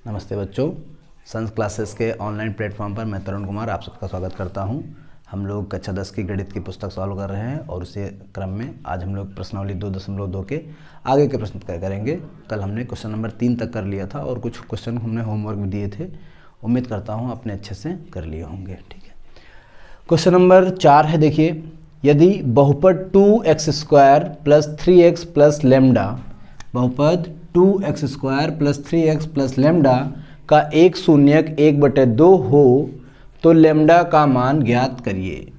नमस्ते बच्चों, sons classes के ऑनलाइन प्लेटफॉर्म पर मैं तरुण कुमार आप सबका स्वागत करता हूं। हम लोग कक्षा 10 की गणित की पुस्तक सॉल्व कर रहे हैं और उसी क्रम में आज हम लोग प्रश्नावली 2.2 के आगे के प्रश्न करेंगे। कल हमने क्वेश्चन नंबर 3 तक कर लिया था और कुछ क्वेश्चन हमने होमवर्क भी दिए थे। उम्मीद करता हूँ आपने अच्छे से कर लिए होंगे। ठीक है, क्वेश्चन नंबर 4 है। देखिए, यदि बहुपद 2x² + 3x + लैम्डा, बहुपद 2x² + 3x + लैम्डा का एक शून्यक 1/2 हो तो लैम्डा का मान ज्ञात करिए।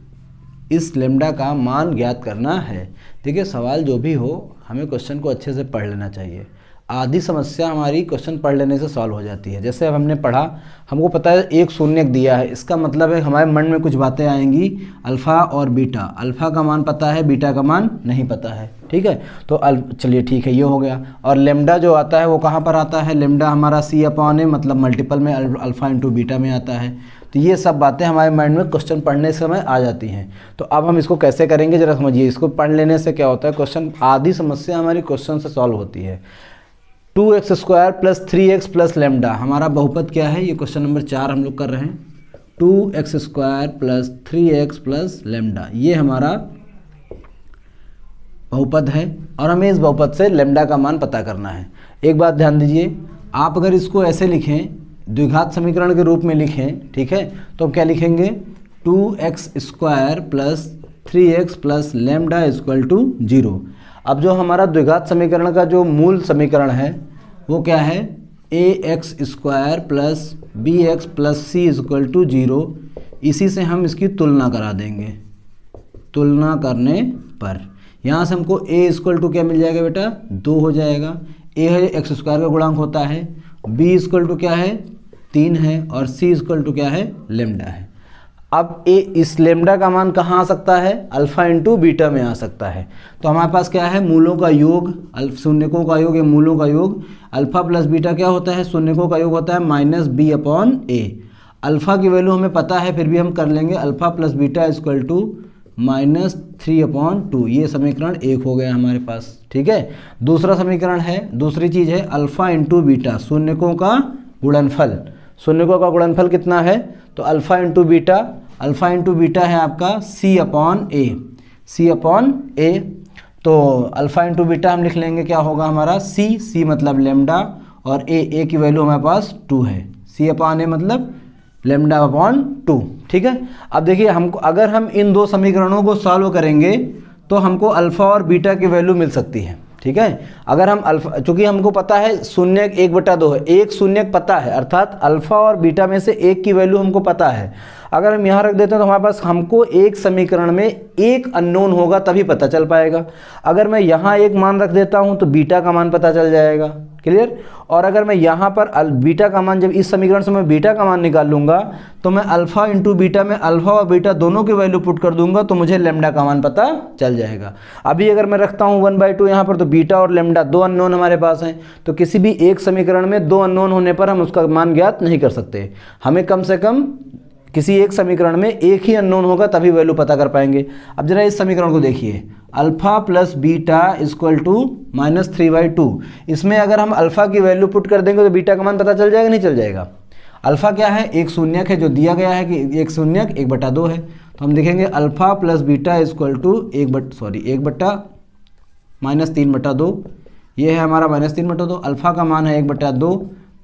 इस लैम्डा का मान ज्ञात करना है। देखिए, सवाल जो भी हो हमें क्वेश्चन को अच्छे से पढ़ लेना चाहिए। आधी समस्या हमारी क्वेश्चन पढ़ लेने से सॉल्व हो जाती है। जैसे अब हमने पढ़ा, हमको पता है एक शून्यक दिया है, इसका मतलब है हमारे मन में कुछ बातें आएंगी, अल्फ़ा और बीटा। अल्फ़ा का मान पता है, बीटा का मान नहीं पता है। ठीक है, तो चलिए ठीक है, ये हो गया। और लेम्डा जो आता है वो कहाँ पर आता है? लेम्डा हमारा C/A मतलब मल्टीपल में अल्फ़ा इंटू बीटा में आता है। तो ये सब बातें हमारे माइंड में क्वेश्चन पढ़ने समय आ जाती हैं। तो अब हम इसको कैसे करेंगे जरा समझिए। इसको पढ़ लेने से क्या होता है, क्वेश्चन आधी समस्या हमारी क्वेश्चन से सॉल्व होती है। 2x² + 3x + लैम्डा हमारा बहुपद क्या है? ये क्वेश्चन नंबर 4 हम लोग कर रहे हैं। 2x² + 3x + लैम्डा, ये हमारा बहुपद है और हमें इस बहुपद से लैम्डा का मान पता करना है। एक बात ध्यान दीजिए, आप अगर इसको ऐसे लिखें, द्विघात समीकरण के रूप में लिखें, ठीक है, तो क्या लिखेंगे? 2x² + 3x + lambda = 0। अब जो हमारा द्विघात समीकरण का जो मूल समीकरण है वो क्या है? ax² + bx + c = 0। इसी से हम इसकी तुलना करा देंगे। तुलना करने पर यहाँ से हमको a क्या मिल जाएगा बेटा? 2 हो जाएगा। a है x² का गुणांक होता है, b क्या है? 3 है, और c क्या है? लैम्डा है। अब इस लैम्डा का मान कहाँ आ सकता है? अल्फ़ा इंटू बीटा में आ सकता है। तो हमारे पास क्या है? मूलों का योग, शून्यकों का योग या मूलों का योग। अल्फ़ा प्लस बीटा क्या होता है? शून्यकों का योग होता है -b/a। अल्फ़ा की वैल्यू हमें पता है, फिर भी हम कर लेंगे। Alpha plus beta = -3/2। ये समीकरण 1 हो गया हमारे पास। ठीक है, दूसरा समीकरण है, दूसरी चीज़ है अल्फ़ा इंटू बीटा, शून्यकों का गुणनफल। शून्यकों का गुणनफल कितना है? तो alpha into beta, alpha into beta है आपका C/A। C/A, तो अल्फ़ा इंटू बीटा हम लिख लेंगे, क्या होगा हमारा? C मतलब लैम्डा, और A की वैल्यू हमारे पास 2 है। C/A मतलब λ/2। ठीक है, अब देखिए, हमको अगर हम इन दो समीकरणों को सॉल्व करेंगे तो हमको अल्फ़ा और बीटा की वैल्यू मिल सकती है। ठीक है, अगर हम अल्फ़ा, चूँकि हमको पता है शून्यक 1/2 है, एक शून्यक पता है, अर्थात अल्फ़ा और बीटा में से एक की वैल्यू हमको पता है। अगर हम यहाँ रख देते हैं तो हमारे पास, हमको एक समीकरण में एक अननोन होगा तभी पता चल पाएगा। अगर मैं यहाँ एक मान रख देता हूँ तो बीटा का मान पता चल जाएगा। क्लियर? और अगर मैं यहाँ पर बीटा का मान, जब इस समीकरण से मैं बीटा का मान निकाल लूँगा तो मैं अल्फ़ा इंटू बीटा में अल्फ़ा और बीटा दोनों की वैल्यू पुट कर दूंगा तो मुझे लैम्डा का मान पता चल जाएगा। अभी अगर मैं रखता हूँ 1/2 यहाँ पर, तो बीटा और लैम्डा दो अननोन हमारे पास हैं। तो किसी भी एक समीकरण में दो अननोन होने पर हम उसका मान ज्ञात नहीं कर सकते। हमें कम से कम किसी एक समीकरण में एक ही अननोन होगा तभी वैल्यू पता कर पाएंगे। अब जरा इस समीकरण को देखिए, अल्फ़ा प्लस बीटा = -3/2। इसमें अगर हम अल्फ़ा की वैल्यू पुट कर देंगे तो बीटा का मान पता चल जाएगा, नहीं चल जाएगा? अल्फ़ा क्या है? एक शून्यक है, जो दिया गया है कि एक शून्यक 1/2 है। तो हम देखेंगे अल्फ़ा प्लस बीटा = -3/2। ये है हमारा -3/2। अल्फ़ा का मान है 1/2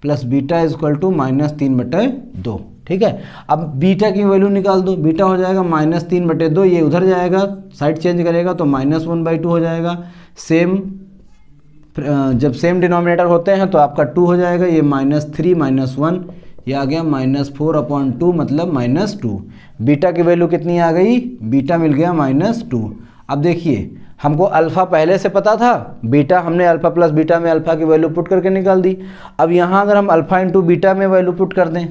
प्लस बीटा = -3/2। ठीक है, अब बीटा की वैल्यू निकाल दो। बीटा हो जाएगा -3/2, ये उधर जाएगा, साइड चेंज करेगा तो -1/2 हो जाएगा। सेम, जब सेम डिनोमिनेटर होते हैं तो आपका 2 हो जाएगा। ये -3 -1, ये आ गया -4/2 मतलब -2। बीटा की वैल्यू कितनी आ गई? बीटा मिल गया -2। अब देखिए, हमको अल्फ़ा पहले से पता था, बीटा हमने अल्फ़ा प्लस बीटा में अल्फ़ा की वैल्यू पुट करके निकाल दी। अब यहाँ अगर हम अल्फ़ा इंटू बीटा में वैल्यू पुट कर दें,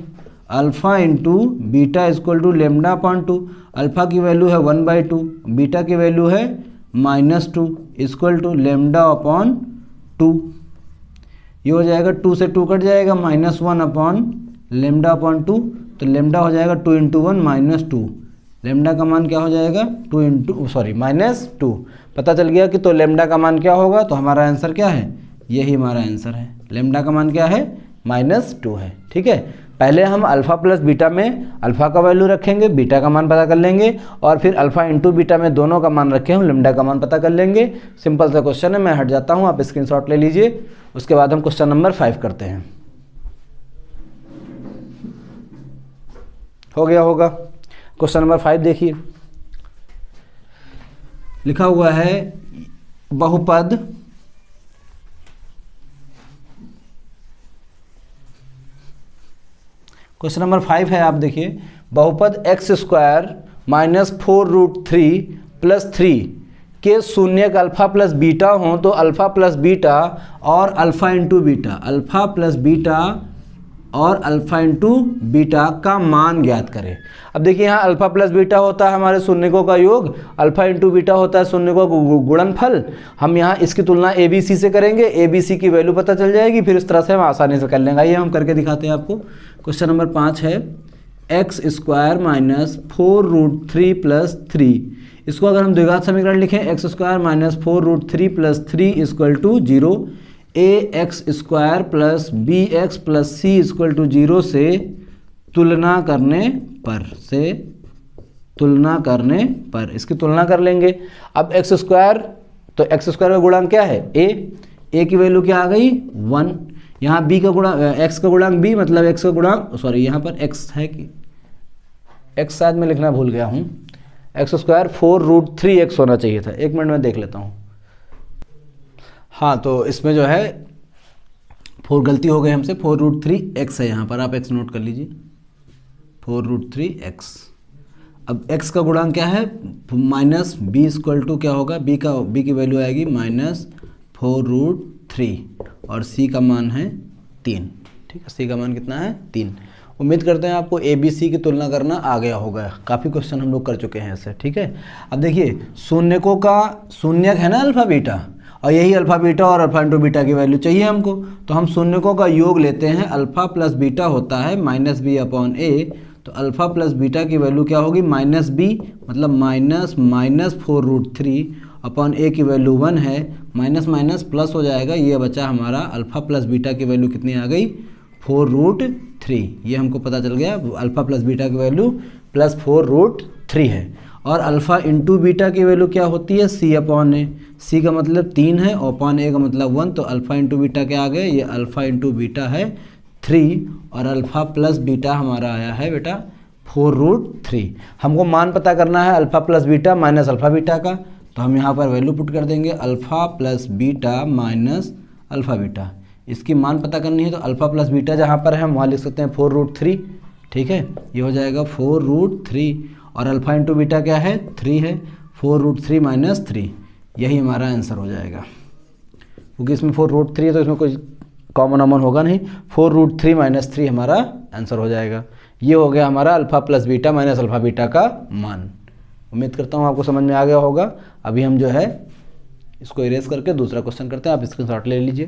अल्फ़ा इंटू बीटा = λ/2। अल्फ़ा की वैल्यू है 1/2, बीटा की वैल्यू है -2 = λ/2। ये हो जाएगा, 2 से 2 कट जाएगा, -1/λ/2। तो लैम्डा हो जाएगा 2 × 1 -2। लैम्डा का मान क्या हो जाएगा? -2। पता चल गया कि तो लैम्डा का मान क्या होगा? तो हमारा आंसर क्या है? यही हमारा आंसर है। लैम्डा का मान क्या है? -2 है। ठीक है, पहले हम अल्फ़ा प्लस बीटा में अल्फ़ा का वैल्यू रखेंगे, बीटा का मान पता कर लेंगे, और फिर अल्फ़ा इंटू बीटा में दोनों का मान रखे हम लैम्डा का मान पता कर लेंगे। सिंपल सा क्वेश्चन है, मैं हट जाता हूँ, आप स्क्रीनशॉट ले लीजिए। उसके बाद हम क्वेश्चन नंबर 5 करते हैं। हो गया होगा। क्वेश्चन नंबर 5 देखिए, लिखा हुआ है बहुपद क्वेश्चन नंबर 5 है, आप देखिए, बहुपद x² -4√3 + 3 के शून्यक अल्फ़ा प्लस बीटा हों तो अल्फ़ा प्लस बीटा और alpha into beta, alpha plus beta और अल्फ़ा इंटू बीटा का मान ज्ञात करें। अब देखिए यहाँ अल्फ़ा प्लस बीटा होता है हमारे शून्यकों का योग, अल्फ़ा इंटू बीटा होता है शून्यकों का गुणनफल। हम यहाँ इसकी तुलना ABC से करेंगे, ABC की वैल्यू पता चल जाएगी, फिर इस तरह से हम आसानी से कर लेंगे। आइए हम करके दिखाते हैं आपको। क्वेश्चन नंबर 5 है x² -4√3 + 3। इसको अगर हम द्विघात समीकरण लिखें x² -4√3 + 3 = 0, ax² + bx + c = 0 से तुलना करने पर इसकी तुलना कर लेंगे। अब x², तो x² का गुणांक क्या है? a की वैल्यू क्या आ गई? 1। यहाँ b का गुणांक, x का गुणांक b, मतलब x का गुणांक, सॉरी यहाँ पर x है कि x शायद मैं लिखना भूल गया हूँ, x² 4√3x होना चाहिए था। एक मिनट में देख लेता हूँ। हाँ, तो इसमें जो है 4 गलती हो गई हमसे, 4√3x है यहाँ पर, आप x नोट कर लीजिए, 4√3x। अब x का गुणांक क्या है? माइनस b = क्या होगा? b की वैल्यू आएगी -4√3 और c का मान है 3। ठीक है, c का मान कितना है? 3। उम्मीद करते हैं आपको ABC की तुलना करना आ गया होगा। काफ़ी क्वेश्चन हम लोग कर चुके हैं ऐसे। ठीक है, अब देखिए शून्यकों का शून्यक है ना अल्फ़ा बीटा, और यही अल्फ़ा बीटा और अल्फ़ा इंटू बीटा की वैल्यू चाहिए हमको, तो हम शून्यकों का योग लेते हैं। अल्फ़ा प्लस बीटा होता है -b/a, तो अल्फ़ा प्लस बीटा की वैल्यू क्या होगी? -b, मतलब -4√3 अपॉन a की वैल्यू 1 है, माइनस माइनस प्लस हो जाएगा, ये बचा हमारा अल्फ़ा प्लस बीटा की वैल्यू कितनी आ गई? 4√3। ये हमको पता चल गया, अल्फ़ा प्लस बीटा की वैल्यू +4√3 है। और अल्फ़ा इंटू बीटा की वैल्यू क्या होती है? c/a। c का मतलब 3 है और अपॉन a का मतलब 1, तो अल्फ़ा इंटू बीटा क्या आ गया? ये अल्फ़ा इंटू बीटा है 3 और अल्फ़ा प्लस बीटा हमारा आया है बेटा 4√3। हमको मान पता करना है alpha plus beta minus alpha beta का, तो हम यहाँ पर वैल्यू पुट कर देंगे alpha plus beta minus alpha beta. इसकी मान पता करनी है तो अल्फ़ा प्लस बीटा जहाँ पर है हम वहाँ लिख सकते हैं 4√3। ठीक है, ये हो जाएगा 4√3 और अल्फ़ा इंटू बीटा क्या है? 3 है, 4√3 माइनस 3, यही हमारा आंसर हो जाएगा। क्योंकि इसमें 4√3 है तो इसमें कोई कॉमन अमन होगा नहीं, 4√3 माइनस 3 हमारा आंसर हो जाएगा। ये हो गया हमारा alpha plus beta minus alpha beta का मान। उम्मीद करता हूँ आपको समझ में आ गया होगा। अभी हम जो है इसको इरेज करके दूसरा क्वेश्चन करते हैं, आप स्क्रीनशॉट ले लीजिए।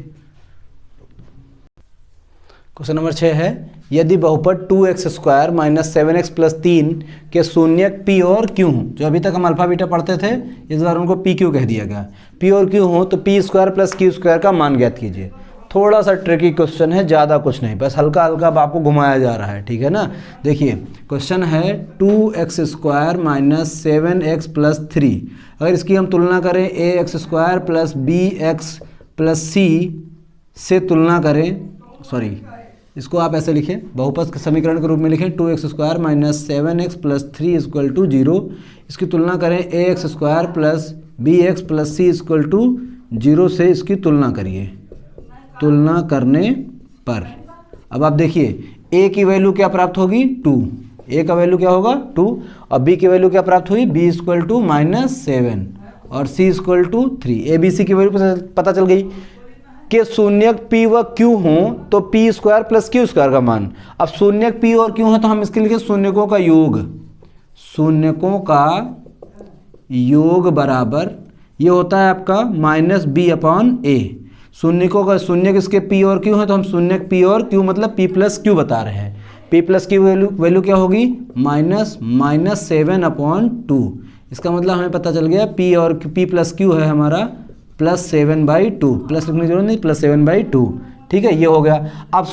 क्वेश्चन नंबर 6 है, यदि बहुपद 2x² -7x + 3 के शून्यक p और q हों, जो अभी तक हम अल्फ़ा बीटा पढ़ते थे इस बार उनको pq कह दिया गया, p और q हों तो p² + q² का मान ज्ञात कीजिए। थोड़ा सा ट्रिकी क्वेश्चन है, ज़्यादा कुछ नहीं, बस हल्का हल्का आपको घुमाया जा रहा है। ठीक है ना, देखिए क्वेश्चन है 2x² -7x + 3, अगर इसकी हम तुलना करें ax² + bx + c से तुलना करें, सॉरी इसको आप ऐसे लिखें, बहुपद के समीकरण के रूप में लिखें 2x² -7x + 3 = 0। इसकी तुलना करें ax² + bx + c = 0 से इसकी तुलना करिए। तुलना करने पर अब आप देखिए a की वैल्यू क्या प्राप्त होगी? 2। a का वैल्यू क्या होगा? 2। और b की वैल्यू क्या प्राप्त हुई? b = -7 और c = 3। ABC की वैल्यू पता चल गई कि शून्यक p व q हों तो p² + q² का मान। अब शून्यक p और q है तो हम इसके लिए शून्यकों का योग, शून्यकों का योग बराबर ये होता है आपका -b/a। शून्यकों का शून्यक इसके p और q है तो हम शून्यक p और q मतलब p + q बता रहे हैं। p + q वैल्यू क्या होगी? -7/2। इसका मतलब हमें पता चल गया p + q है हमारा +7/2, प्लस लिखने की जरूरत नहीं, +7/2। ठीक है, ये हो गया। अब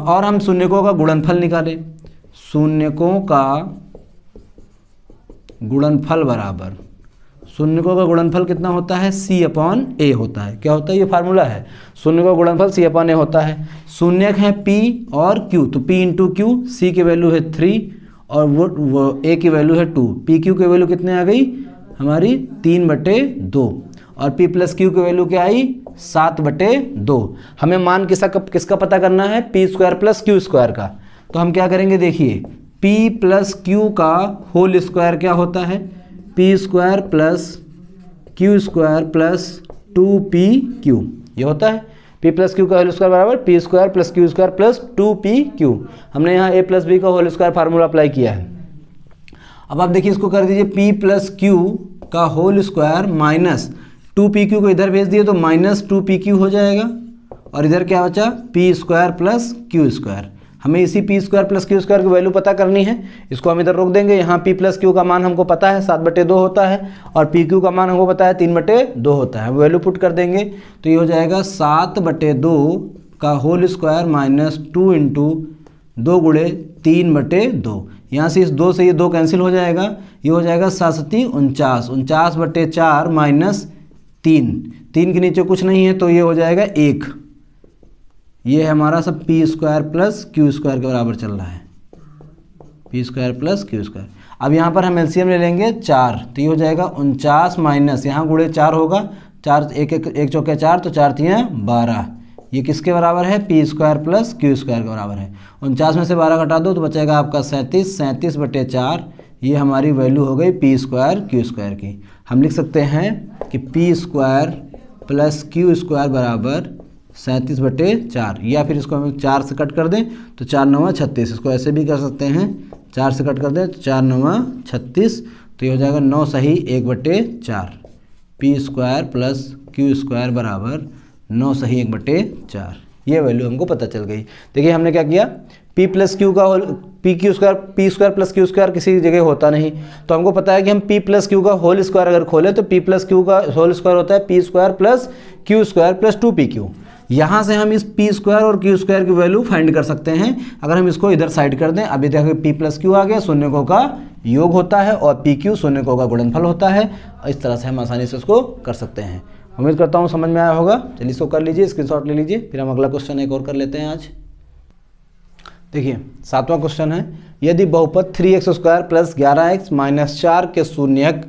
और हम शून्यकों का गुणनफल निकालें। शून्यकों का गुणनफल बराबर, शून्यकों का गुणनफल कितना होता है, C/A होता है। क्या होता है, ये फार्मूला है, शून्य का गुणनफल C/A होता है। शून्यक है P और Q, तो P इंटू क्यू, C की वैल्यू है 3 और वो A की वैल्यू है 2। PQ की वैल्यू कितने आ गई हमारी 3/2 और P प्लस Q की वैल्यू क्या आई 7/2। हमें मान किसका पता करना है, P² प्लस Q² का। तो हम क्या करेंगे, देखिए P प्लस Q का होल स्क्वायर क्या होता है, P² plus Q² plus 2PQ, ये होता है। P प्लस Q का होल स्क्वायर बराबर P² plus Q² plus 2PQ। हमने यहाँ A प्लस B का होल स्क्वायर फार्मूला अप्लाई किया है। अब आप देखिए इसको कर दीजिए P प्लस Q का होल स्क्वायर माइनस 2PQ को इधर भेज दिए तो माइनस 2PQ हो जाएगा और इधर क्या बचा P² प्लस Q²। हमें इसी P² प्लस Q² की वैल्यू पता करनी है, इसको हम इधर रोक देंगे। यहाँ P प्लस Q का मान हमको पता है 7/2 होता है और PQ का मान हमको पता है 3/2 होता है। वैल्यू पुट कर देंगे तो ये हो जाएगा 7/2 का होल स्क्वायर माइनस 2 इंटू 2 गुणे 3/2। यहाँ से इस 2 से ये 2 कैंसिल हो जाएगा, ये हो जाएगा 7×7 49, 49/4 माइनस 3 के नीचे कुछ नहीं है तो ये हो जाएगा 1। ये हमारा सब P² प्लस Q² के बराबर चल रहा है, P² प्लस Q²। अब यहाँ पर हम एलसीएम ले लेंगे 4, तो ये हो जाएगा 49 माइनस यहाँ गुणे 4 होगा, 4 1 चौके 4 तो 4 3 12। ये किसके बराबर है, P² प्लस Q² के बराबर है। 49 में से 12 घटा दो तो बचेगा आपका 37, 37/4। ये हमारी वैल्यू हो गई P² Q² की। हम लिख सकते हैं कि P² प्लस Q² बराबर 37/4, या फिर इसको हम 4 से कट कर दें तो 4 9 36। इसको ऐसे भी कर सकते हैं, 4 से कट कर दें तो 4 9 36, तो ये हो जाएगा 9 सही 1/4। P² प्लस Q² बराबर 9 सही 1/4। ये वैल्यू हमको पता चल गई। देखिए हमने क्या किया, P प्लस Q का होल P² प्लस Q² किसी जगह होता नहीं, तो हमको पता है कि हम P प्लस Q का होल स्क्वायर अगर खोलें तो P प्लस Q का होल स्क्वायर होता है P² plus Q² plus 2PQ। यहाँ से हम इस P² और Q² की वैल्यू फाइंड कर सकते हैं अगर हम इसको इधर साइड कर दें। अभी देखो P प्लस Q आ गया, शून्यकों का योग होता है और PQ शून्यकों का गुणनफल होता है। इस तरह से हम आसानी से उसको कर सकते हैं। उम्मीद करता हूँ समझ में आया होगा। चलिए इसको कर लीजिए, स्क्रीनशॉट ले लीजिए, फिर हम अगला क्वेश्चन एक और कर लेते हैं आज। देखिए 7वां क्वेश्चन है, यदि बहुपद 3x² प्लस 11x माइनस 4 के शून्यक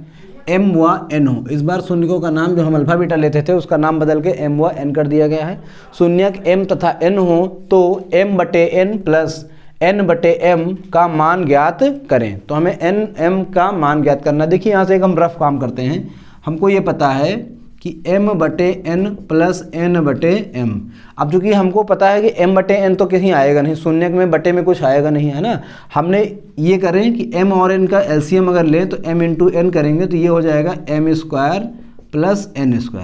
m व n हो। इस बार शून्यकों का नाम जो हम अल्फा बीटा लेते थे उसका नाम बदल के m व n कर दिया गया है। शून्यक m तथा n हो तो m/n प्लस n/m का मान ज्ञात करें। तो हमें m का मान ज्ञात करना। देखिए यहाँ से एक हम रफ काम करते हैं। हमको ये पता है कि m/n प्लस n/m। अब चूंकि हमको पता है कि m/n तो कहीं आएगा नहीं, शून्यक में बटे में कुछ आएगा नहीं, है ना। हमने ये करें कि m और n का एलसीएम अगर लें तो m इंटू n करेंगे तो ये हो जाएगा m² प्लस n²।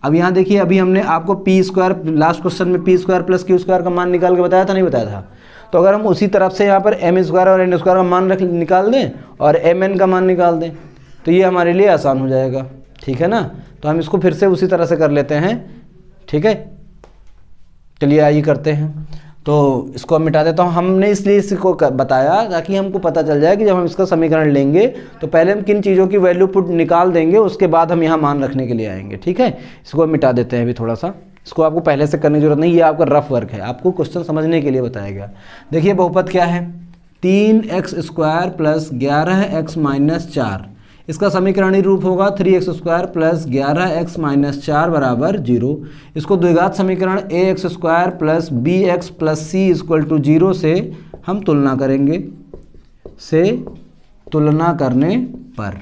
अब यहाँ देखिए अभी हमने आपको P² लास्ट क्वेश्चन में P² प्लस Q² का मान निकाल के बताया था, नहीं बताया था। तो अगर हम उसी तरफ से यहाँ पर m² और n² का मान निकाल दें और mn का मान निकाल दें तो ये हमारे लिए आसान हो जाएगा, ठीक है ना। तो हम इसको फिर से उसी तरह से कर लेते हैं, ठीक है। चलिए आइए करते हैं। तो इसको मिटा देता हूँ। हमने इसलिए इसको बताया ताकि हमको पता चल जाए कि जब हम इसका समीकरण लेंगे तो पहले हम किन चीज़ों की वैल्यू पुट निकाल देंगे, उसके बाद हम यहाँ मान रखने के लिए आएंगे, ठीक है। इसको मिटा देते हैं अभी थोड़ा सा। इसको आपको पहले से करने की जरूरत नहीं, ये आपका रफ वर्क है, आपको क्वेश्चन समझने के लिए बताया गया। देखिए बहुपद क्या है, 3x² प्लस 11x माइनस 4। इसका समीकरणीय रूप होगा 3x² प्लस 11x माइनस 4 बराबर 0। इसको द्विघात समीकरण ax² plus bx plus c equal to 0 से हम तुलना करेंगे। तुलना करने पर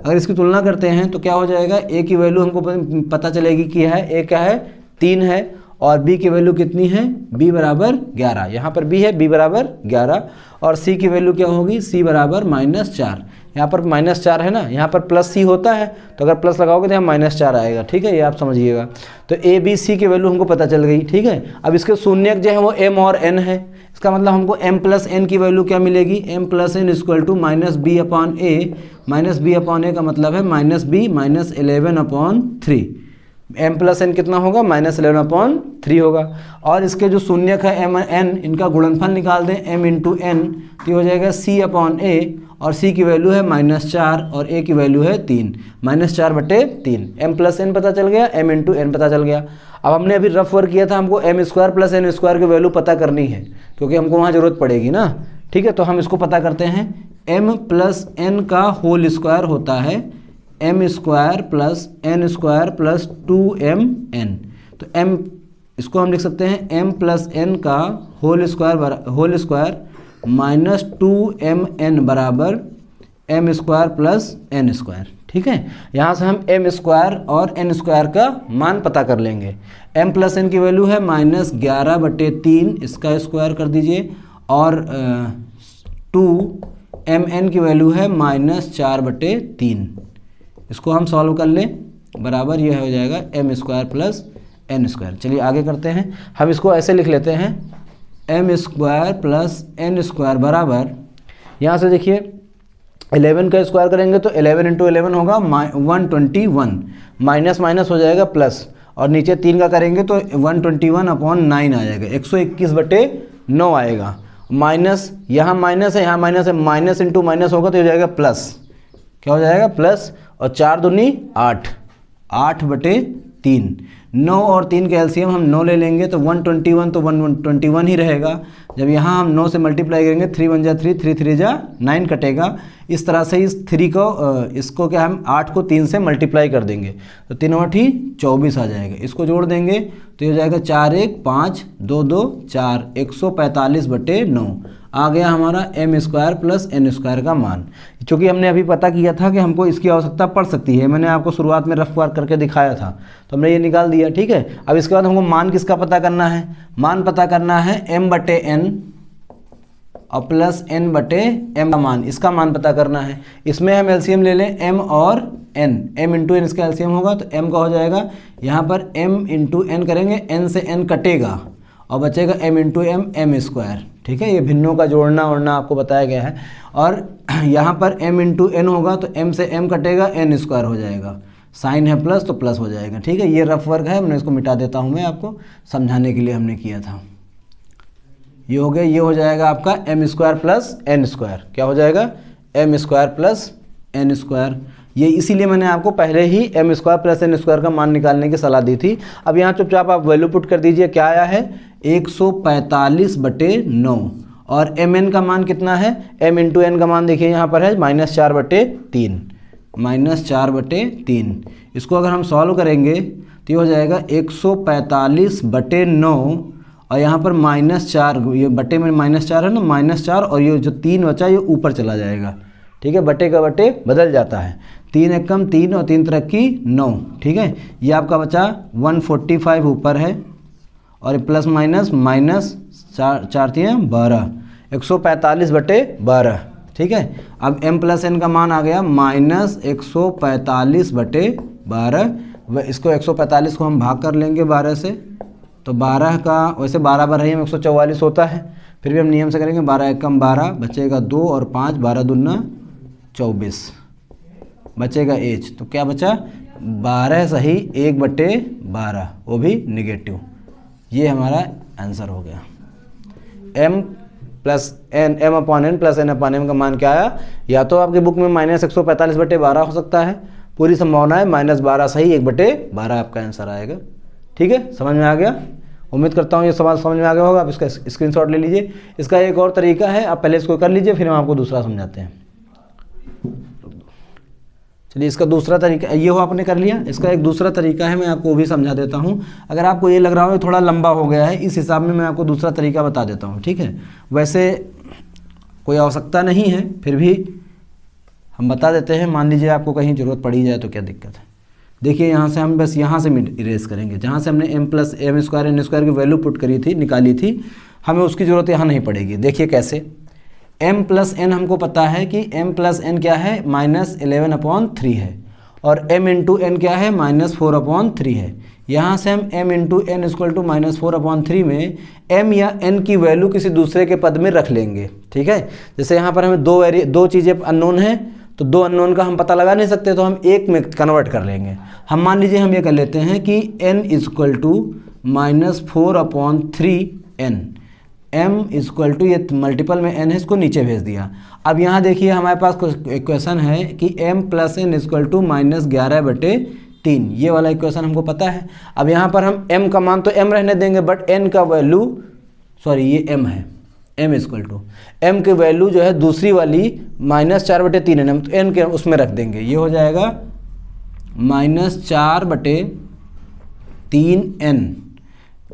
अगर इसकी तुलना करते हैं तो क्या हो जाएगा, a की वैल्यू हमको पता चलेगी कि है a क्या है 3 है और b की वैल्यू कितनी है, b बराबर 11। यहाँ पर b है, b बराबर 11 और c की वैल्यू क्या होगी, c बराबर -4। यहाँ पर -4 है ना, यहाँ पर प्लस c होता है तो अगर प्लस लगाओगे तो यहाँ -4 आएगा, ठीक है। ये आप समझिएगा। तो a b c की वैल्यू हमको पता चल गई, ठीक है। अब इसके शून्यक जो है वो m और n है। इसका मतलब हमको m प्लस n की वैल्यू क्या मिलेगी, m plus n equal to -b/a। -b/a का मतलब है -b -11/3। m प्लस एन कितना होगा, -11/3 होगा। और इसके जो शून्यक है m n, इनका गुणनफल निकाल दें m इंटू एन, तो हो जाएगा c/a, और c की वैल्यू है -4 और a की वैल्यू है 3, -4/3। m प्लस एन पता चल गया, m इंटू एन पता चल गया। अब हमने अभी रफ वर्क किया था, हमको m² प्लस n² की वैल्यू पता करनी है, क्योंकि हमको वहाँ ज़रूरत पड़ेगी ना, ठीक है। तो हम इसको पता करते हैं। m प्लस n का होल स्क्वायर होता है m² plus n² plus 2mn। तो m, इसको हम लिख सकते हैं m प्लस n का होल स्क्वायर माइनस 2mn बराबर m² प्लस n², ठीक है। यहाँ से हम m² और n² का मान पता कर लेंगे। m प्लस n की वैल्यू है -11/3, इसका स्क्वायर कर दीजिए, और 2mn की वैल्यू है -4/3। इसको हम सॉल्व कर लें, बराबर यह हो जाएगा m² प्लस n²। चलिए आगे करते हैं। हम इसको ऐसे लिख लेते हैं m² प्लस n² बराबर, यहाँ से देखिए 11 का स्क्वायर करेंगे तो 11 इंटू 11 होगा 121, माइनस माइनस हो जाएगा प्लस, और नीचे 3 का करेंगे तो 121/9 आ जाएगा, 121/9 आएगा। माइनस, यहाँ माइनस है, यहाँ माइनस है, माइनस इंटू माइनस होगा तो हो जाएगा प्लस। क्या हो जाएगा, प्लस, और 4 दूनी 8, 8/3। 9 और 3 के एलसीएम हम 9 ले लेंगे तो 121, तो 121 ही रहेगा। जब यहाँ हम 9 से मल्टीप्लाई करेंगे, 3 1 जा 3, 3 3 जा 9 कटेगा। इस तरह से इस 3 को, इसको क्या हम 8 को 3 से मल्टीप्लाई कर देंगे तो 3 8 ही 24 आ जाएगा। इसको जोड़ देंगे तो ये हो जाएगा 4 1 5 2 2 4, 145/9 आ गया हमारा m² प्लस n² का मान। चूँकि हमने अभी पता किया था कि हमको इसकी आवश्यकता पड़ सकती है, मैंने आपको शुरुआत में रफ वर्क करके दिखाया था, तो हमने ये निकाल दिया, ठीक है। अब इसके बाद हमको मान किसका पता करना है, मान पता करना है m/n और प्लस n/m का मान, इसका मान पता करना है। इसमें हम एलसीएम ले लें m और n, m इंटू एन इसका एलसीएम होगा तो m का हो जाएगा, यहाँ पर m इंटू एन करेंगे, n से n कटेगा और बचेगा m इंटू एम, m², ठीक है। ये भिन्नों का जोड़ना ओड़ना आपको बताया गया है। और यहाँ पर m इंटू एन होगा तो m से m कटेगा, n² हो जाएगा, साइन है प्लस तो प्लस हो जाएगा, ठीक है। ये रफ वर्क है, मैं इसको मिटा देता हूँ, मैं आपको समझाने के लिए हमने किया था। ये हो गया, ये हो जाएगा आपका m² प्लस n²। क्या हो जाएगा, m² प्लस n²। ये इसीलिए मैंने आपको पहले ही m² प्लस n² का मान निकालने की सलाह दी थी। अब यहाँ चुपचाप आप वैल्यू पुट कर दीजिए, क्या आया है 145/9, और mn का मान कितना है, m इंटू एन का मान देखिए यहाँ पर है -4/3, -4/3। इसको अगर हम सॉल्व करेंगे तो ये हो जाएगा 145/9, और यहाँ पर -4, ये बटे में -4 है ना, -4, और ये जो 3 बचा ये ऊपर चला जाएगा, ठीक है। बटे का बटे बदल जाता है, 3 एक कम 3 और 3 तरक्की 9, ठीक है। ये आपका बचा 145 ऊपर है, और प्लस माइनस -4 3 12, 145/12, ठीक है। अब m प्लस n का मान आ गया -145/12। इसको 145 को हम भाग कर लेंगे 12 से, तो 12 का वैसे 12 बार ही 144 होता है, फिर भी हम नियम से करेंगे, 12 एक कम 12, बचेगा 2 और 5, 12 दूना 24, बचेगा h। तो क्या बचा, 12 सही 1/12, वो भी निगेटिव। ये हमारा आंसर हो गया। m plus n, m/n plus n/m का मान क्या आया, या तो आपके बुक में -145/12 हो सकता है, पूरी संभावना है -12 सही 1/12 आपका आंसर आएगा, ठीक है। समझ में आ गया, उम्मीद करता हूँ ये सवाल समझ में आ गया होगा। आप इसका स्क्रीनशॉट ले लीजिए। इसका एक और तरीका है, आप पहले इसको कर लीजिए, फिर हम आपको दूसरा समझाते हैं। चलिए, इसका दूसरा तरीका ये हो, आपने कर लिया। इसका एक दूसरा तरीका है, मैं आपको वो भी समझा देता हूँ। अगर आपको ये लग रहा हो थोड़ा लंबा हो गया है, इस हिसाब में मैं आपको दूसरा तरीका बता देता हूँ, ठीक है। वैसे कोई आवश्यकता नहीं है, फिर भी हम बता देते हैं। मान लीजिए आपको कहीं ज़रूरत पड़ी जाए तो क्या दिक्कत है। देखिए, यहाँ से हम बस यहाँ से इरेज करेंगे, जहाँ से हमने m प्लस m² n² की वैल्यू पुट करी थी, निकाली थी, हमें उसकी ज़रूरत यहाँ नहीं पड़ेगी। देखिए कैसे, m प्लस n हमको पता है कि m प्लस n क्या है, -11/3 है, और m इंटू एन क्या है, -4/3 है। यहाँ से हम m into N equal to -4/3 में m या n की वैल्यू किसी दूसरे के पद में रख लेंगे, ठीक है। जैसे यहाँ पर हमें दो चीज़ें अननोन हैं, तो दो अननोन का हम पता लगा नहीं सकते, तो हम एक में कन्वर्ट कर लेंगे। हम मान लीजिए हम ये कर लेते हैं कि n equal to -4/3n, m equal to, ये मल्टीपल में n है, इसको नीचे भेज दिया। अब यहाँ देखिए हमारे पास इक्वेशन है कि m + n इक्वल टू -11/3, ये वाला इक्वेशन हमको पता है। अब यहाँ पर हम m का मान तो m रहने देंगे, बट n का वैल्यू, सॉरी ये m है, m इक्वल टू m की वैल्यू जो है दूसरी वाली -4/3 है, तो n के उसमें रख देंगे, ये हो जाएगा -4/3n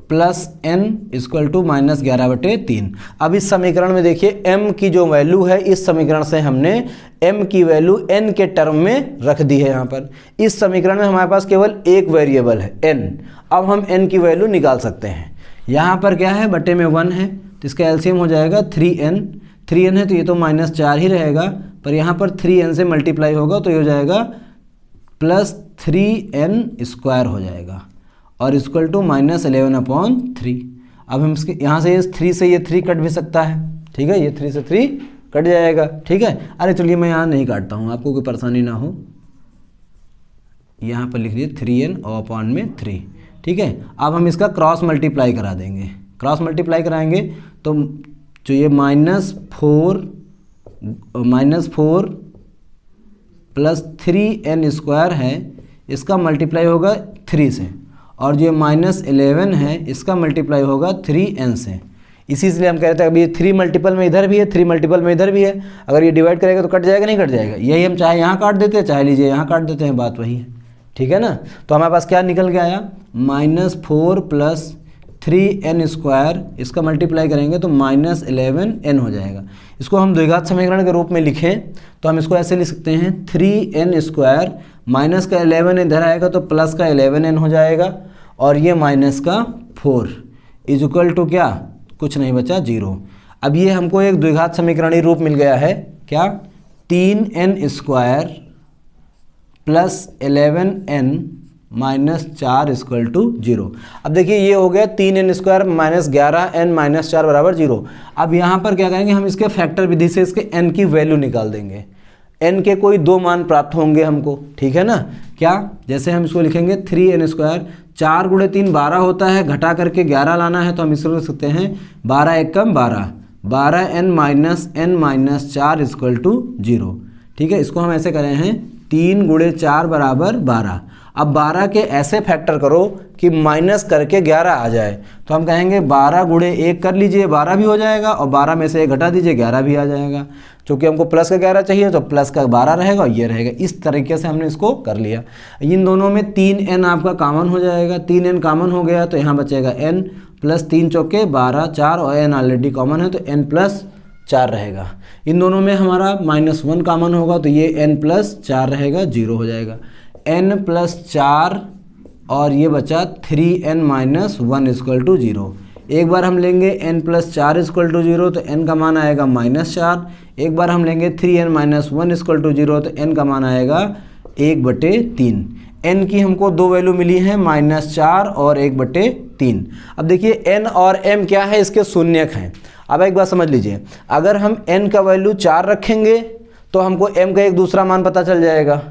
plus n equal to -11/3। अब इस समीकरण में देखिए m की जो वैल्यू है, इस समीकरण से हमने m की वैल्यू n के टर्म में रख दी है। यहाँ पर इस समीकरण में हमारे पास केवल एक वेरिएबल है n। अब हम n की वैल्यू निकाल सकते हैं। यहाँ पर क्या है, बटे में 1 है, तो इसका एलसीएम हो जाएगा 3n। 3n है तो ये तो -4 ही रहेगा, पर यहाँ पर 3n से मल्टीप्लाई होगा तो ये हो जाएगा +3n² हो जाएगा, और इक्वल टू -11/3। अब हम इसके यहाँ से 3 से ये 3 कट भी सकता है, ठीक है, ये 3 से 3 कट जाएगा, ठीक है। अरे चलिए मैं यहाँ नहीं काटता हूँ, आपको कोई परेशानी ना हो, यहाँ पर लिख लीजिए 3n/3, ठीक है। अब हम इसका क्रॉस मल्टीप्लाई करा देंगे। क्रॉस मल्टीप्लाई कराएंगे तो जो ये -4 प्लस 3n² है, इसका मल्टीप्लाई होगा 3 से, और जो -11 है इसका मल्टीप्लाई होगा 3n से। इसी से हम कह रहे थे अभी 3 मल्टीपल में इधर भी है, 3 मल्टीपल में इधर भी है, अगर ये डिवाइड करेगा तो कट जाएगा, नहीं कट जाएगा। यही हम चाहे यहाँ काट देते हैं, चाहे लीजिए यहाँ काट देते हैं, बात वही है, ठीक है ना। तो हमारे पास क्या निकल के आया, -4 प्लस 3n², इसका मल्टीप्लाई करेंगे तो -11n हो जाएगा। इसको हम द्विघात समीकरण के रूप में लिखें तो हम इसको ऐसे लिख सकते हैं 3n² माइनस का 11 इधर आएगा तो प्लस का 11n हो जाएगा, और ये माइनस का 4 इक्वल टू क्या, कुछ नहीं बचा 0। अब ये हमको एक द्विघात समीकरणीय रूप मिल गया है, क्या, 3n² plus 11n -4 equal to 0। अब देखिए ये हो गया 3n² -11n -4 बराबर 0। अब यहाँ पर क्या करेंगे, हम इसके फैक्टर विधि से इसके n की वैल्यू निकाल देंगे। n के कोई दो मान प्राप्त होंगे हमको, ठीक है ना। क्या, जैसे हम इसको लिखेंगे 3n², 4 × 3 12 होता है, घटा करके 11 लाना है, तो हम इसको लिख सकते हैं 12 × 1 = 12, 12n -n -4 इक्वल टू 0, ठीक है। इसको हम ऐसे करें हैं 3 × 4 = 12। अब 12 के ऐसे फैक्टर करो कि माइनस करके 11 आ जाए, तो हम कहेंगे 12 × 1 कर लीजिए, 12 भी हो जाएगा, और 12 में से 1 घटा दीजिए, 11 भी आ जाएगा। चूँकि हमको प्लस का 11 चाहिए तो प्लस का 12 रहेगा, और ये रहेगा। इस तरीके से हमने इसको कर लिया। इन दोनों में 3n आपका कॉमन हो जाएगा, 3n कॉमन हो गया तो यहाँ बचेगा n प्लस 3 चौके 12, 4, और n ऑलरेडी कॉमन है तो n + 4 रहेगा। इन दोनों में हमारा -1 कॉमन होगा तो ये n + 4 रहेगा, 0 हो जाएगा। n + 4 और ये बचा 3n - 1 इक्वल टू 0। एक बार हम लेंगे n + 4 इक्वल टू 0 तो n का मान आएगा -4। एक बार हम लेंगे 3n - 1 इक्वल टू 0 तो n का मान आएगा 1/3। n की हमको दो वैल्यू मिली हैं, -4 और 1/3। अब देखिए n और m क्या है, इसके शून्यक हैं। अब एक बात समझ लीजिए, अगर हम n का वैल्यू 4 रखेंगे तो हमको m का एक दूसरा मान पता चल जाएगा,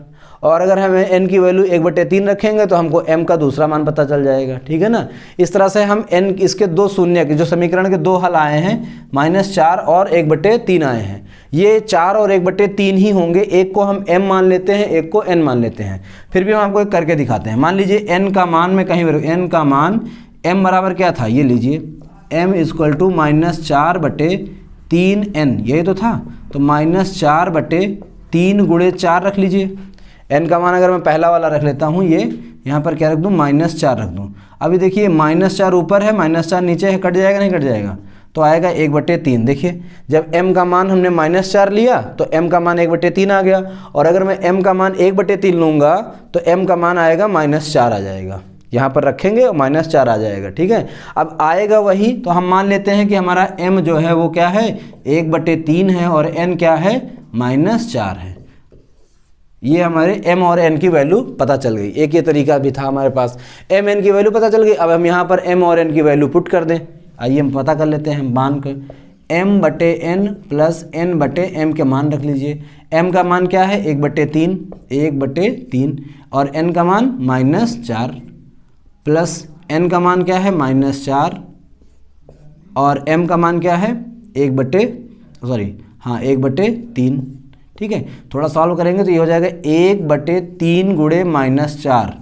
और अगर हम n की वैल्यू 1/3 रखेंगे तो हमको m का दूसरा मान पता चल जाएगा, ठीक है ना। इस तरह से हम n इसके दो शून्य जो समीकरण के दो हल आए हैं, -4 और 1/3 आए हैं। ये 4 और 1/3 ही होंगे, एक को हम m मान लेते हैं, एक को n मान लेते हैं। फिर भी हम आपको एक करके दिखाते हैं। मान लीजिए n का मान में कहीं n का मान m बराबर क्या था, ये लीजिए m इक्वल टू -4/3n, यही तो था। तो -4/3 × 4 रख लीजिए। n का मान अगर मैं पहला वाला रख लेता हूँ, ये यहाँ पर क्या रख दूँ, -4 रख दूँ। अभी देखिए -4 ऊपर है, -4 नीचे है, कट जाएगा नहीं कट जाएगा, तो आएगा 1/3। देखिए जब m का मान हमने -4 लिया तो m का मान 1/3 आ गया, और अगर मैं m का मान 1/3 लूँगा तो m का मान आएगा -4 आ जाएगा। यहाँ पर रखेंगे और -4 आ जाएगा, ठीक है। अब आएगा वही, तो हम मान लेते हैं कि हमारा m जो है वो क्या है, 1/3 है, और n क्या है, -4 है। ये हमारे m और n की वैल्यू पता चल गई। एक ये तरीका भी था हमारे पास, m n की वैल्यू पता चल गई। अब हम यहाँ पर m और n की वैल्यू पुट कर दें। आइए हम पता कर लेते हैं, मान कर m बटे n प्लस n बटे m के मान रख लीजिए। m का मान क्या है 1/3, 1/3 और n का मान -4 प्लस n का मान क्या है -4 और m का मान क्या है 1/3। ठीक है, थोड़ा सॉल्व करेंगे तो ये हो जाएगा 1/3 गुणे -4।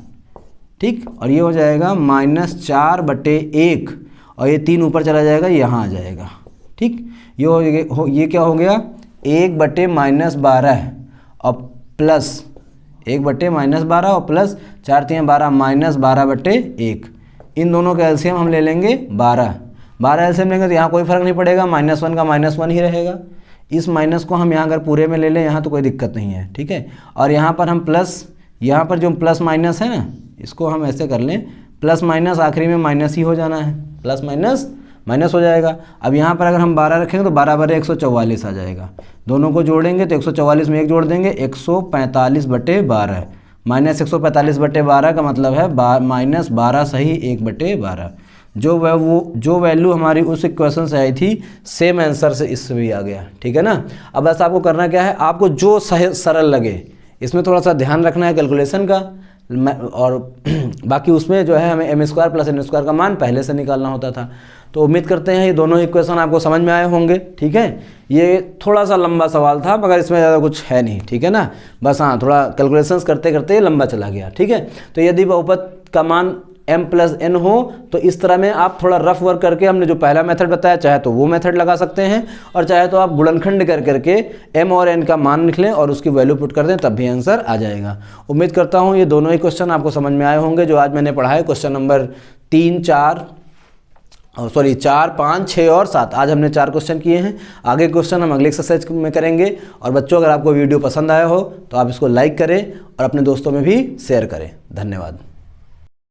ठीक, और ये हो जाएगा -4/1 और ये 3 ऊपर चला जाएगा, यहाँ आ जाएगा। ठीक, ये क्या हो गया 1/-12 और प्लस 1/-12 और प्लस 4 3 12 -12/1। इन दोनों का एलसीएम हम ले लेंगे 12 एलसीएम लेंगे तो यहाँ कोई फर्क नहीं पड़ेगा, -1 का -1 ही रहेगा। इस माइनस को हम यहाँ अगर पूरे में ले लें यहाँ तो कोई दिक्कत नहीं है। ठीक है, और यहाँ पर हम प्लस, यहाँ पर जो प्लस माइनस है ना, इसको हम ऐसे कर लें, प्लस माइनस आखिरी में माइनस ही हो जाना है, प्लस माइनस माइनस हो जाएगा। अब यहाँ पर अगर हम 12 रखेंगे तो 12/144 आ जाएगा। दोनों को जोड़ेंगे तो 144 में 1 जोड़ देंगे, 145/12 -145/12 का मतलब है -12 सही 1/12। जो वैल्यू हमारी उस इक्वेशन से आई थी सेम आंसर से इससे भी आ गया। ठीक है ना। अब बस आपको करना क्या है, आपको जो सरल लगे, इसमें थोड़ा सा ध्यान रखना है कैलकुलेशन का, और बाकी उसमें जो है हमें m² + n² का मान पहले से निकालना होता था। तो उम्मीद करते हैं ये दोनों इक्वेशन आपको समझ में आए होंगे। ठीक है, ये थोड़ा सा लंबा सवाल था मगर इसमें ज़्यादा कुछ है नहीं। ठीक है ना, बस हाँ थोड़ा कैलकुलेशंस करते करते लंबा चला गया। ठीक है, तो यदि बहुपद का मान m + n हो तो इस तरह में आप थोड़ा रफ वर्क करके, हमने जो पहला मेथड बताया चाहे तो वो मेथड लगा सकते हैं, और चाहे तो आप गुणनखंड कर करके m और n का मान लिख लें और उसकी वैल्यू पुट कर दें, तब भी आंसर आ जाएगा। उम्मीद करता हूँ ये दोनों ही क्वेश्चन आपको समझ में आए होंगे जो आज मैंने पढ़ा है। क्वेश्चन नंबर 3, 4, 5, 6 और 7, आज हमने 4 क्वेश्चन किए हैं। आगे क्वेश्चन हम अगले एक्सरसाइज में करेंगे। और बच्चों, अगर आपको वीडियो पसंद आया हो तो आप इसको लाइक करें और अपने दोस्तों में भी शेयर करें। धन्यवाद।